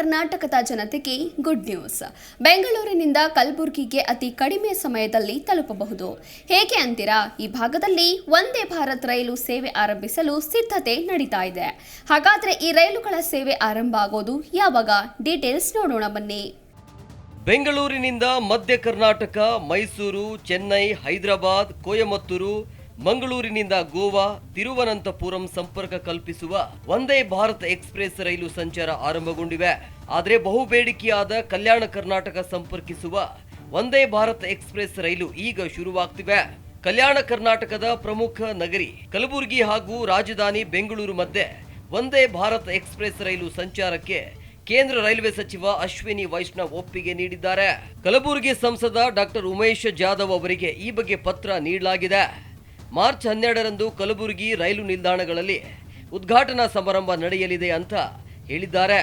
ಕರ್ನಾಟಕದ ಜನತೆಗೆ good news. ಬೆಂಗಳೂರಿನಿಂದ ಕಲಬುರಗಿಗೆ ಅತಿ ಕಡಿಮೆ ಸಮಯದಲ್ಲಿ ತಲುಪಬಹುದು. ಹೇಗೆ ಅಂತೀರಾ? ಈ ಭಾಗದಲ್ಲಿ ವಂದೇ ಭಾರತ್ ರೈಲು ಸೇವೆ ಆರಂಭಿಸಲು ಸಿದ್ಧತೆ ನಡೀತಾ ಇದೆ. ಹಾಗಾದ್ರೆ ಈ ರೈಲುಗಳ ಸೇವೆ ಆರಂಭ ಆಗೋದು ಯಾವಾಗ? ಡೀಟೇಲ್ಸ್ ನೋಡೋಣ ಬನ್ನಿ. ಬೆಂಗಳೂರಿನಿಂದ ಮಧ್ಯ ಕರ್ನಾಟಕ, ಮೈಸೂರು, ಚೆನ್ನೈ, ಹೈದರಾಬಾದ್, ಕೊಯಮತ್ತೂರು, ಮಂಗಳೂರಿನಿಂದ ಗೋವಾ, ತಿರುವನಂತಪುರಂ ಸಂಪರ್ಕ ಕಲ್ಪಿಸುವ ವಂದೇ ಭಾರತ್ ಎಕ್ಸ್ಪ್ರೆಸ್ ರೈಲು ಸಂಚಾರ ಆರಂಭಗೊಂಡಿವೆ. ಆದರೆ ಬಹುಬೇಡಿಕೆಯಾದ ಕಲ್ಯಾಣ ಕರ್ನಾಟಕ ಸಂಪರ್ಕಿಸುವ ವಂದೇ ಭಾರತ್ ಎಕ್ಸ್ಪ್ರೆಸ್ ರೈಲು ಈಗ ಶುರುವಾಗ್ತಿವೆ. ಕಲ್ಯಾಣ ಕರ್ನಾಟಕದ ಪ್ರಮುಖ ನಗರಿ ಕಲಬುರಗಿ ಹಾಗೂ ರಾಜಧಾನಿ ಬೆಂಗಳೂರು ಮಧ್ಯೆ ವಂದೇ ಭಾರತ್ ಎಕ್ಸ್ಪ್ರೆಸ್ ರೈಲು ಸಂಚಾರಕ್ಕೆ ಕೇಂದ್ರ ರೈಲ್ವೆ ಸಚಿವ ಅಶ್ವಿನಿ ವೈಷ್ಣವ್ ಒಪ್ಪಿಗೆ ನೀಡಿದ್ದಾರೆ. ಕಲಬುರಗಿ ಸಂಸದ ಡಾಕ್ಟರ್ ಉಮೇಶ್ ಜಾಧವ್ ಅವರಿಗೆ ಈ ಬಗ್ಗೆ ಪತ್ರ ನೀಡಲಾಗಿದೆ. ಮಾರ್ಚ್ 12ರಂದು ಕಲಬುರಗಿ ರೈಲು ನಿಲ್ದಾಣಗಳಲ್ಲಿ ಉದ್ಘಾಟನಾ ಸಮಾರಂಭ ನಡೆಯಲಿದೆ ಅಂತ ಹೇಳಿದ್ದಾರೆ.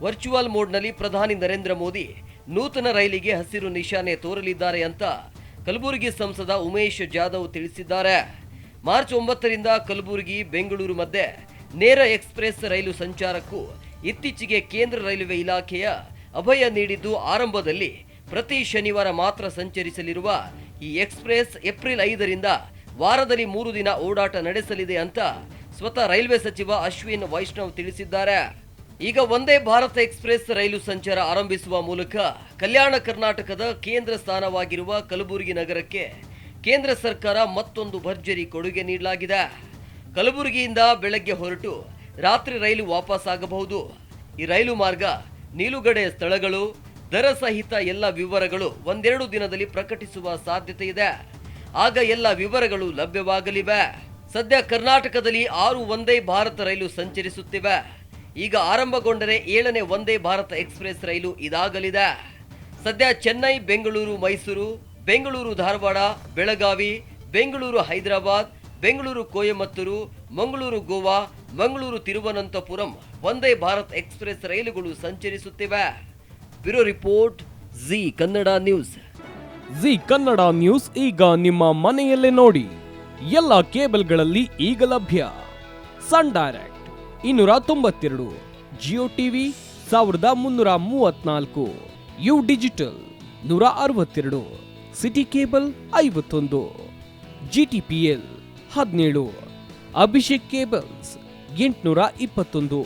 ವರ್ಚುವಲ್ ಮೋಡ್ನಲ್ಲಿ ಪ್ರಧಾನಿ ನರೇಂದ್ರ ಮೋದಿ ನೂತನ ರೈಲಿಗೆ ಹಸಿರು ನಿಶಾನೆ ತೋರಲಿದ್ದಾರೆ ಅಂತ ಕಲಬುರಗಿ ಸಂಸದ ಉಮೇಶ್ ಜಾಧವ್ ತಿಳಿಸಿದ್ದಾರೆ. ಮಾರ್ಚ್ 9ರಿಂದ ಕಲಬುರಗಿ ಬೆಂಗಳೂರು ಮಧ್ಯೆ ನೇರ ಎಕ್ಸ್ಪ್ರೆಸ್ ರೈಲು ಸಂಚಾರಕ್ಕೂ ಇತ್ತೀಚೆಗೆ ಕೇಂದ್ರ ರೈಲ್ವೆ ಇಲಾಖೆಯ ಅಭಯ ನೀಡಿದ್ದು, ಆರಂಭದಲ್ಲಿ ಪ್ರತಿ ಶನಿವಾರ ಮಾತ್ರ ಸಂಚರಿಸಲಿರುವ ಈ ಎಕ್ಸ್ಪ್ರೆಸ್ ಏಪ್ರಿಲ್ 5ರಿಂದ ವಾರದಲ್ಲಿ 3 ದಿನ ಓಡಾಟ ನಡೆಸಲಿದೆ ಅಂತ ಸ್ವತಃ ರೈಲ್ವೆ ಸಚಿವ ಅಶ್ವಿನ್ ವೈಷ್ಣವ್ ತಿಳಿಸಿದ್ದಾರೆ. ಈಗ ವಂದೇ ಭಾರತ್ ಎಕ್ಸ್ಪ್ರೆಸ್ ರೈಲು ಸಂಚಾರ ಆರಂಭಿಸುವ ಮೂಲಕ ಕಲ್ಯಾಣ ಕರ್ನಾಟಕದ ಕೇಂದ್ರ ಸ್ಥಾನವಾಗಿರುವ ಕಲಬುರಗಿ ನಗರಕ್ಕೆ ಕೇಂದ್ರ ಸರ್ಕಾರ ಮತ್ತೊಂದು ಭರ್ಜರಿ ಕೊಡುಗೆ ನೀಡಲಾಗಿದೆ. ಕಲಬುರಗಿಯಿಂದ ಬೆಳಗ್ಗೆ ಹೊರಟು ರಾತ್ರಿ ರೈಲು ವಾಪಸ್ ಆಗಬಹುದು. ಈ ರೈಲು ಮಾರ್ಗ, ನಿಲುಗಡೆ ಸ್ಥಳಗಳು, ದರ ಸಹಿತ ಎಲ್ಲ ವಿವರಗಳು ಒಂದೆರಡು ದಿನದಲ್ಲಿ ಪ್ರಕಟಿಸುವ ಸಾಧ್ಯತೆ ಇದೆ. ಆಗ ಎಲ್ಲ ವಿವರಗಳು ಲಭ್ಯವಾಗಲಿವೆ. ಸದ್ಯ ಕರ್ನಾಟಕದಲ್ಲಿ 6 ವಂದೇ ಭಾರತ ರೈಲು ಸಂಚರಿಸುತ್ತಿವೆ. ಈಗ ಆರಂಭಗೊಂಡರೆ 7ನೇ ವಂದೇ ಭಾರತ ಎಕ್ಸ್ಪ್ರೆಸ್ ರೈಲು ಇದಾಗಲಿದೆ. ಸದ್ಯ ಚೆನ್ನೈ, ಬೆಂಗಳೂರು, ಮೈಸೂರು, ಬೆಂಗಳೂರು ಧಾರವಾಡ, ಬೆಳಗಾವಿ, ಬೆಂಗಳೂರು ಹೈದರಾಬಾದ್, ಬೆಂಗಳೂರು ಕೊಯಮತ್ತೂರು, ಮಂಗಳೂರು ಗೋವಾ, ಮಂಗಳೂರು ತಿರುವನಂತಪುರಂ ವಂದೇ ಭಾರತ್ ಎಕ್ಸ್ಪ್ರೆಸ್ ರೈಲುಗಳು ಸಂಚರಿಸುತ್ತಿವೆ. Bureau report, Zee Kannada news. Zee Kannada news ಈಗ ನಿಮ್ಮ ಮನೆಯಲ್ಲೇ ನೋಡಿ. ಎಲ್ಲ ಕೇಬಲ್ಗಳಲ್ಲಿ ಈಗ ಲಭ್ಯ. Sun Direct 292, Jio TV 1334, U digital 162, City cable 51, GTPL 17, Abhishek cables 821,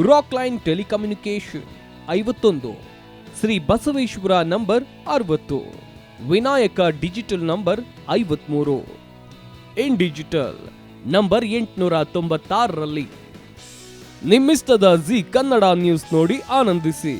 rock line telecommunication 51, Shri Basaveshwara number 60, Vinayaka digital number 53, in digital number 896ರಲ್ಲಿ ನಿಮ್ಮಿಷ್ಟದ ಜಿ ಕನ್ನಡ ನ್ಯೂಸ್ ನೋಡಿ ಆನಂದಿಸಿ.